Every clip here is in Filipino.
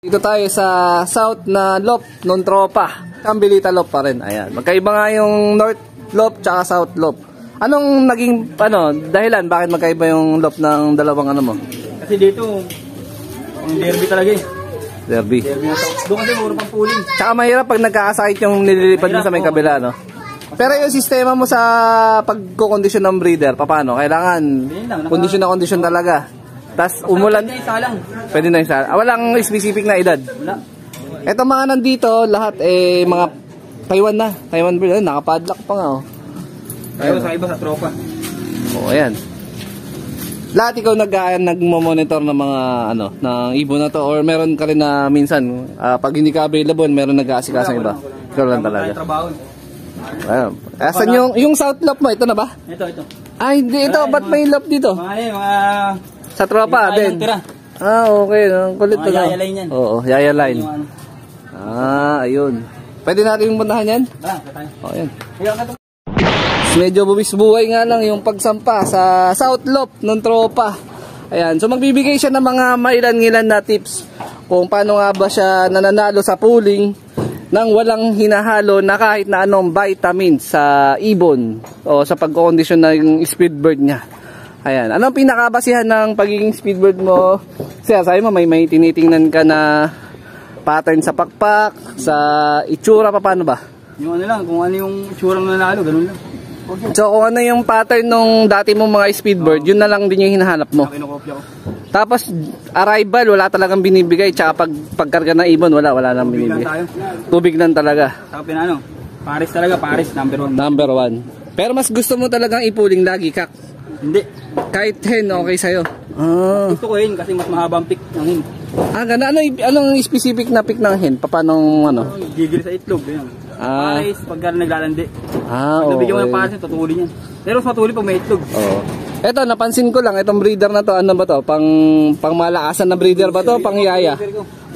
Dito tayo sa south na loop ng tropa. Cambelita loop pa rin. Ayan. Magkaiba nga yung north loop tsaka south loop. Anong naging dahilan bakit magkaiba yung loop ng dalawang mo? Kasi dito ang derby talaga eh. Derby. Doon kasi muro pang pooling. Tsaka mahirap pag nagkakasakit yung nililipad mo sa may kabila, no? Pero yung sistema mo sa pagkukondisyon ng breeder, paano? Kailangan kondisyon na kondisyon talaga. Tapos umulan. Pwede na isa. Walang specific na edad. Wala. Ito mga nandito, lahat mga Taiwan na. Taiwan breed. Nakapadlock pa nga, oh. Tayo sa iba sa tropa. Oh, ayan. Lahat ikaw nagmo-monitor ng mga ng ibon na to, or meron ka rin na minsan pag hindi ka available, meron nag-aasikaso ng iba. Ikaw lang talaga. Ayun. Asan yung south loop mo? Ito na ba? Ito. Ay, hindi ito. Ba't may loop dito? Mga sa tropa din. Okay. Ang kulit to. Yaya line yan. Oo, yaya line. Ayun. Pwede natin yung puntahan yan? Oo, yan. Medyo buwis-buhay nga lang yung pagsampa sa south loop ng tropa. Ayan. So magbibigay siya ng mga mailan-ngilan na tips kung paano nga ba siya nananalo sa pooling nang walang hinahalo na kahit na anong vitamin sa ibon o sa pagkokondisyon ng speed bird niya. Ayan. Anong pinakabasihan ng pagiging speedbird mo? Siya, sabi mo may tinitingnan ka na pattern sa pakpak, sa itsura, paano ba? Yung lang, kung ano yung itsurang nanalo, ganun lang. So kung ano yung pattern nung dati mong mga speedbird, yun na lang din yung hinahanap mo. Kinokopya ko. Tapos arrival, wala talagang binibigay, tsaka pagkarga ng ibon, wala nang binibigay. Tubig lang talaga. Tapos Paris talaga, Paris, number 1. Number 1. Pero mas gusto mo talagang ipuling lagi, Kak? Hindi. Kahit hen, okay sa'yo? Gusto ko hen kasi mas mahabang pick ng hen. Ganda. Anong specific na pick ng hen? Paano Gigil sa itlog. Yan. Paris, pagka naglalandi. Okay. Nabigyan mo ng Paris, tutuli yan. Pero mas matuli pag may itlog. Oo. Eto, napansin ko lang, itong breeder na to, ano ba to? Pang malakasan na breeder ba to? Pang yaya?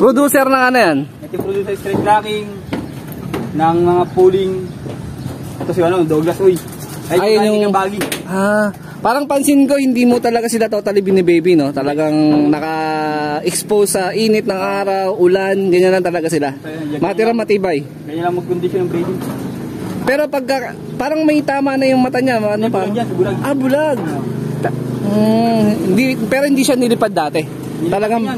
Producer ng ano yan? Ito yung producer straight tracking, ng mga pooling. Ito si Douglas Uy. Ay yung baggy. Parang pansin ko, hindi mo talaga sila totally binibaby, no? Talagang naka-expose sa init ng araw, ulan, ganyan lang talaga sila. Matira matibay. Ganyan lang mag-condition ng breeding. Pero pagka, parang may tama na yung mata niya, ano pa? Bulag. Bulag. Pero hindi siya nilipad dati. Talagang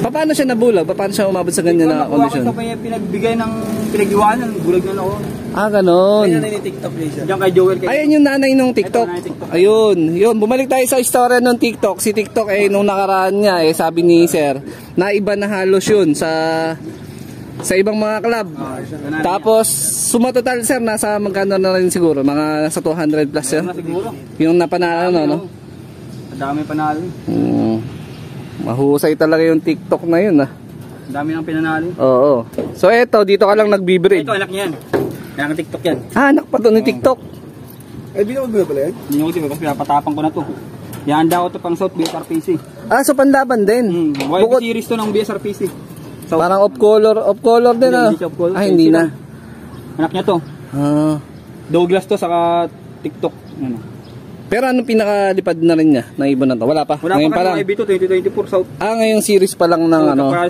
paano siya nabulag? Paano siya umabot sa ganyan na kondisyon? Ako pa pinagbigay ng pinag-iwanan, bulag na ako. Ganon. Ayan yung TikTok please. Diyan kay Joel. Ayan yung nanay nung TikTok. Ayun. Bumalik tayo sa istorya nung TikTok. Si TikTok nung nakaraan niya sabi ni Sir, na iba na halos yun sa ibang mga club. Tapos sumatotal Sir, nasa magkano na rin siguro? Mga nasa 200 plus yun? Yung napanalo, no? Dami panalo. Mahusay talaga yung TikTok na yun, Dami nang pinanalo. Oo. So eto, dito ka lang nag-breed. Ito anak niyan. Kaya ng TikTok yan. Anak pa to ni TikTok. Ay, binawag mo na pala yan? Binawag ko kasi pinapatapang ko na to. Ihanda ko to pang South BSRPC. So panlaban din. YB series to ng BSRPC. So, parang off color din hindi na. Anak niya to. Douglas to saka TikTok. Pero anong pinakalipad na rin niya ng ibon na to? Wala pa? Wala pa kasi YB to 2024 South. Ngayong series pa lang ng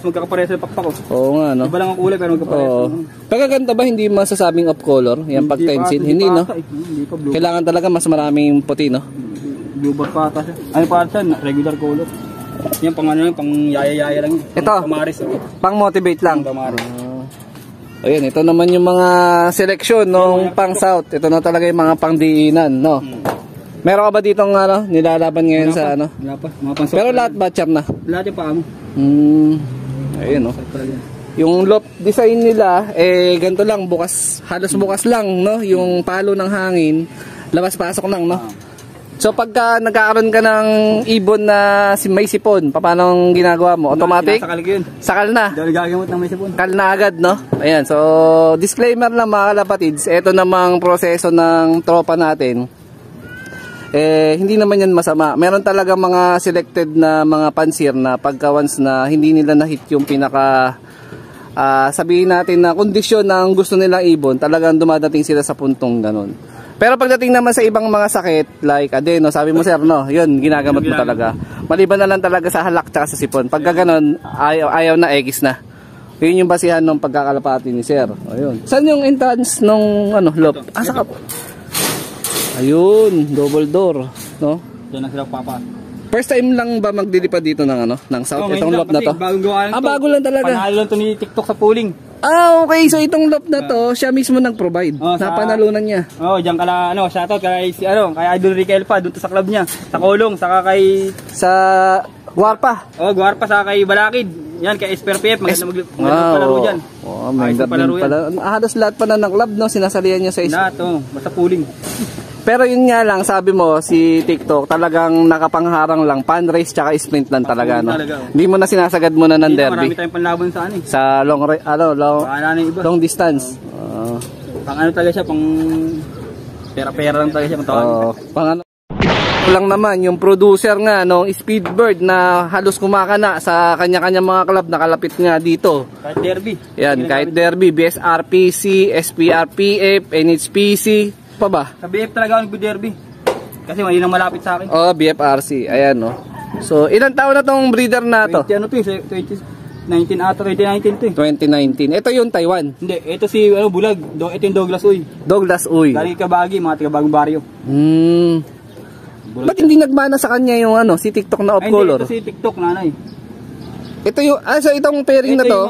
magkakapares sa pakpak ko. Oo nga, no? Iba lang ang kulay pero magkapares. Pagkaganda ba hindi masasabing off color? Yan pag tensil? Hindi, no? Hindi pa blue. Kailangan talaga mas maraming puti, no? Blue bar pa ata siya. Ano pa ata siya? Regular color. Yan pang pang yaya-yaya lang. Ito? Pamaris. Pang motivate lang? Pamaris. Ayun, ito naman yung mga selection nung pang South. Ito na talaga yung mga pang diinan, no? Meron ka ba ditong nilalaban ngayon sa Wala pa. Pero lahat batcher na? Lahat yung paamo. Ayun, no? Yung loop design nila, ganito lang, halos bukas lang, no? Yung palo ng hangin, labas-pasok lang, no? So pagka nagkakaroon ka ng ibon na may sipon, paano ginagawa mo? Automatic? Sakal na. Dahil gagamot ng may sipon. Sakal na agad, no? Ayan, so disclaimer lang mga kalapatids, ito namang proseso ng tropa natin. Hindi naman yan masama. Meron talaga mga selected na mga pansir na pagka once na hindi nila na-hit yung pinaka sabihin natin na kondisyon ng gusto nilang ibon, talagang dumadating sila sa puntong ganun. Pero pagdating naman sa ibang mga sakit like adeno, sabi mo Sir, no, yun ginagamot mo talaga. Maliban na lang talaga sa halak tsaka sa sipon. Pagka ganun, ayaw na, X na. Yun yung basihan ng pagkakalapati ni Sir. Ayun. Saan yung entrance nung loop? Asa ka? Ayun, double door, no? Diyan na sila papa. First time lang ba magdilipad dito ng South? Itong loop na to? Bagong gawa lang to. Bago lang talaga. Panalo lang to ni TikTok sa pooling. Okay. So itong loop na to, siya mismo nag-provide. Napanalunan niya. Diyan kala, shoutout kay kay Idol Rick Elpa, doon to sa club niya. Sa Kolong, saka kay... Sa Guarpa. Guarpa, saka kay Balakid. Yan, kay SPRPF, magandang palaro dyan. May palaro yan. Halos lahat pa na ng club, no? Sinasalihan niya sa lahat, basta pooling. Pero yun nga lang, sabi mo, si TikTok talagang nakapangharang lang, pan race tsaka sprint lang talaga, no? Hindi mo na sinasagad muna ng derby. Marami tayong panlaban sa Sa long distance. Pang talaga siya, pang pera-pera lang talaga siya, pang lang naman, yung producer nga, Speedbird na halos kumakana sa kanya-kanya mga club, nakalapit nga dito. Kahit derby. Yan, kahit derby, BSRPC, SPRPF, NHPC, pa ba? Sa BF talaga ako nagbi-derby. Kasi may nang malapit sa akin. BFRC. Ayan, no. So, ilang taon na tong breeder na to? 2019 ata, 2019 to eh. 2019. Ito yung Taiwan. Hindi, ito si Bulag. Ito yung Douglas Uy. Douglas Uy. Galing Kabagi, mga taga-bagong baryo. Ba't hindi nagmana sa kanya yung si TikTok na off-color? Ito si TikTok, nanay. Ito yung, so itong pairing na to?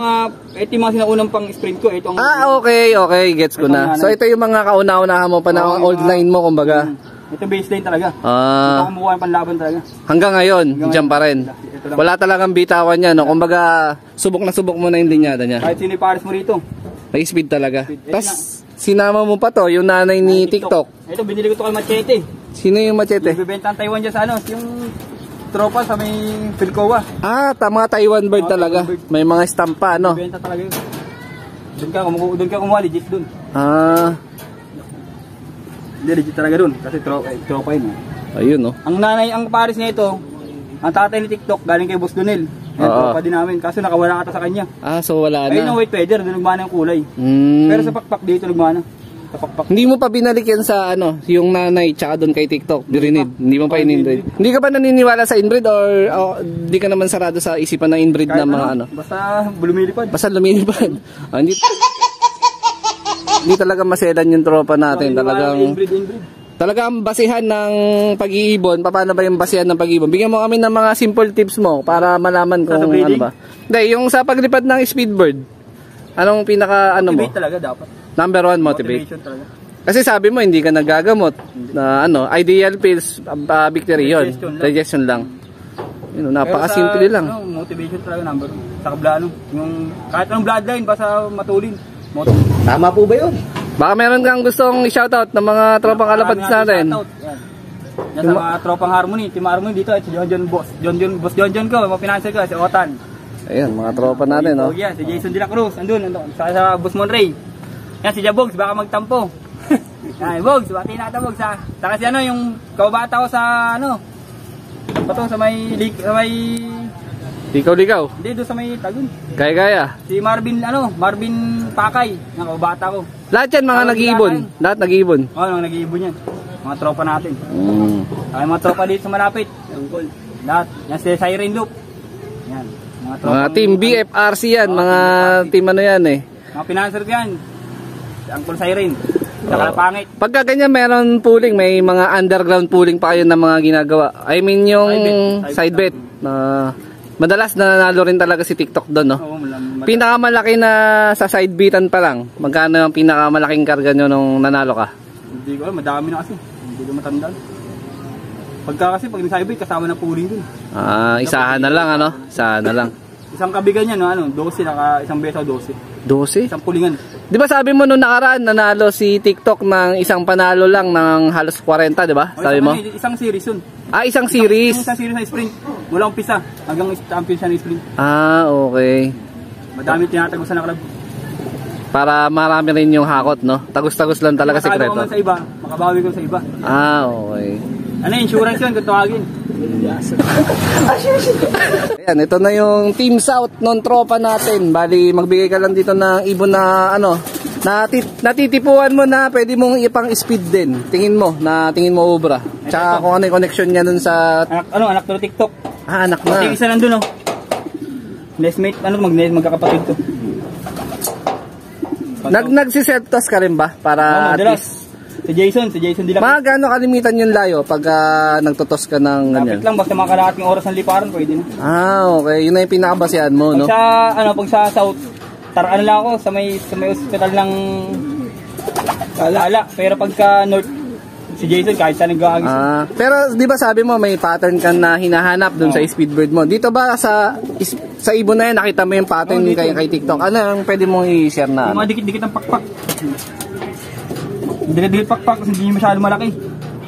Ito yung mga sinaunang pang sprint ko. Ito okay. Gets ko na. So ito yung mga kauna-unahan mo pa na old line mo, kumbaga. Ito baseline talaga. Ito kumukuha yung panlaban talaga. Hanggang ngayon, dyan pa rin. Wala talagang bitawan niya, no? Kumbaga, subok na subok mo na yung linyada niya. Kahit sino pares mo rito. May speed talaga. Tapos, sinama mo pa to, yung nanay ni TikTok. Ito, binili ko to kay Machete. Sino yung Machete? Bibenta ang Taiwan dyan sa yung tropa sa may Philcoa. Mga Taiwan bird talaga. Taiwan bird. May mga estampa, no? Bibenta talaga yun. Doon ka kumuha, legit doon. Hindi, legit talaga doon. Kasi tropa yun. Ayun, no? Ang nanay, ang pares na ito, ang tatay ni TikTok, galing kay Boss Donel. Yan, tropa din namin. Kaso nakawala ata sa kanya. So wala na. Ayun ang white feather, doon nagmana yung kulay. Pero sa pakpak dito nagmana. Hindi mo pa binalik yan sa yung nanay tsaka doon kay TikTok, dirinid. Hindi mo pa in-inbreed. Hindi ka ba naniniwala sa inbreed or hindi ka naman sarado sa isipan na inbreed na mga Basta lumilipad. Hindi talaga maselan yung tropa natin. Talagang basihan ng pag-iibon. Paano ba yung basihan ng pag-iibon? Bigyan mo kami ng mga simple tips mo para malaman kung ano ba. Hindi, yung sa paglipad ng Speedbird. Anong pinaka mo? Motivate talaga dapat. Number 1, motivate. Talaga. Kasi sabi mo hindi ka nagagamot na ideal pills, victory yun. Digestion lang. Napakasimple lang. Motivation talaga number 1. Sa kablano, yung kahit anong bloodline basta matulin. Tama po ba yun? Baka meron kang gustong i-shoutout ng mga tropang kalapads natin. Yan sa mga tropang Harmony, Team Harmony dito, si Boss John ko, mga financial ko, si Otan. Ayan, mga tropa natin, no? Si Jason De La Cruz, andun, sa Boss Monray. Yan, si Jabogs, baka magtampo. Yan, Bogs, bati natin Bogs ha. Saka si yung kababata ko sa sa may Likaw. Hindi, doon sa may Tagun. Gaya. Si Marvin Pakay, yung kababata ko. Lahat yan mga nag-iibon. Lahat nag-iibon. Nag-iibon yan. Mga tropa natin. Ay, mga tropa dito sa malapit. Lahat. Yan si Siren Loop. Yan. Mga team BFRC yan. Mga team yan eh. Mga financer ko yan. Angkol Siren. Saka pangit. Pagka ganyan meron pooling, may mga underground pooling pa kayo na mga ginagawa. I mean yung side bet. Madalas nananalo rin talaga si TikTok doon, no? Pinakamalaki na sa side beatan pa lang. Magkano ang pinakamalaking karga nyo nung nanalo ka? Hindi ko alam, madami na kasi. Hindi ko matandaan. Pag side bet kasama na pooling dun. Isahan na lang, Isahan na lang. Isang kabigan yan, 12 isang beso 12. 12? Isang pulingan. Di ba sabi mo nung nakaraan, nanalo si TikTok ng isang panalo lang ng halos 40, di ba? Sabi mo? Isang series yun. Isang series? Isang series na sprint. Mula umpisa hanggang champion siya ng sprint. Okay. Madami tinatagusan na club. Para marami rin yung hakot, no? Tagus-tagus lang talaga sekreto. Makakagawa sa iba, makabawi ko sa iba. Okay. Insurance yun kung tawagin. Ayan, ito na yung Team South non tropa natin. Bali, magbigay ka lang dito ng ibon na natitipuan mo na pwede mong ipang speed din. Tingin mo obra. Tsaka kung ano yung connection niya dun sa anak to TikTok. Anak na. Pati yung isa nandun, oh. Nestmate, magkakapatid to. Nagsiseltos ka rin ba? Para at madalas. least... Si Jason Dila. Mga gano'ng kalimitan yung layo pag nagtutos ka ng Kapit ganyan? lang, basta makakalahating oras ng liparan, pwede na. Okay. Yun na yung pinakabasihan mo, no? Pag sa South, ano lang ako, sa may hospital ng Ala. Pero pagka North, si Jason, kahit saan nag-aagis. Pero di ba sabi mo may pattern ka na hinahanap dun sa speedbird mo? Dito ba sa ibon na yan, nakita mo yung pattern kay TikTok? Ano ang pwede mong i-share na? Yung mga dikit-dikit ang pakpak. Dikit-dikit pakpak kasi hindi masyado malaki.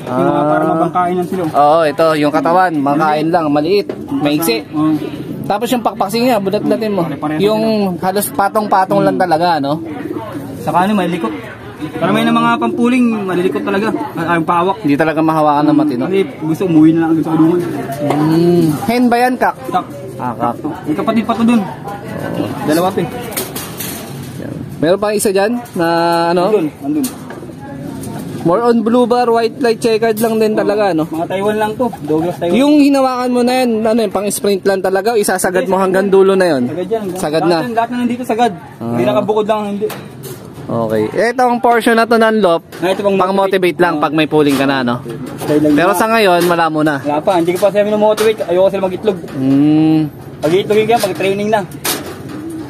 Yung mga parang mabangkain ng silo. Oo, ito, yung katawan, makain lang, maliit, maiksi. Tapos yung pakpaksing niya, bulat-latin mo. Yung halos patong-patong lang talaga, no? Saka ano, malilikot. Para may ng mga pampuling, malilikot talaga. Ang pawak. Hindi talaga mahawakan ng matino. Kasi gusto umuwi na lang agad sa kulungan. Hen ba yan, Kak? Kak. Kak. May kapatid pa to dun. Dalawa pa eh. Meron pa isa dyan na ano? Andun. More on blue bar, white light checkered lang din talaga, no? Mga Taiwan lang to. Douglas Taiwan. Yung hinawakan mo na yan, ano yun, pang sprint lang talaga o isasagad mo hanggang dulo na yun? Sagad yan. Sagad na. Lahat na nandito sagad. Hindi nakabukod lang hindi. Okay. Itong portion na to ng loop, pang motivate lang pag may pulling ka na, no? Pero sa ngayon, wala mo na. Wala pa, hindi ko pa sila minomotivate. Ayoko sila mag-itlog. Pag-iitlogin kaya, pag-training na.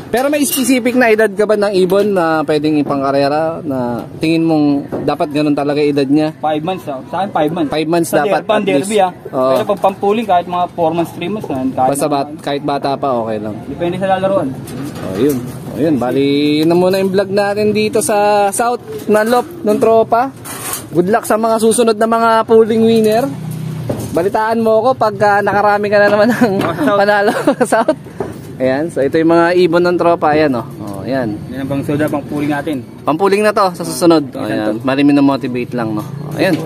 Pero may specific na edad ka ba ng ibon na pwedeng ipang-karera na tingin mong dapat ganun talaga edad niya? 5 months. Sa akin 5 months. 5 months dapat at least. Pero pag pampuling, kahit mga 4 months, 3 months. Kahit bata pa, okay lang. Depende sa lalaroan. Yun. Bali, yun na muna yung vlog natin dito sa South na loop ng tropa. Good luck sa mga susunod na mga pulling winner. Balitaan mo ako pag nakarami ka na naman ng panalo sa South. Ayan, so ito yung mga ibon ng tropa. Ayan, ayan. Yan ang pang pampuling natin. Pampuling na to sa susunod. Ayan, mali motivate lang, no? Ayan.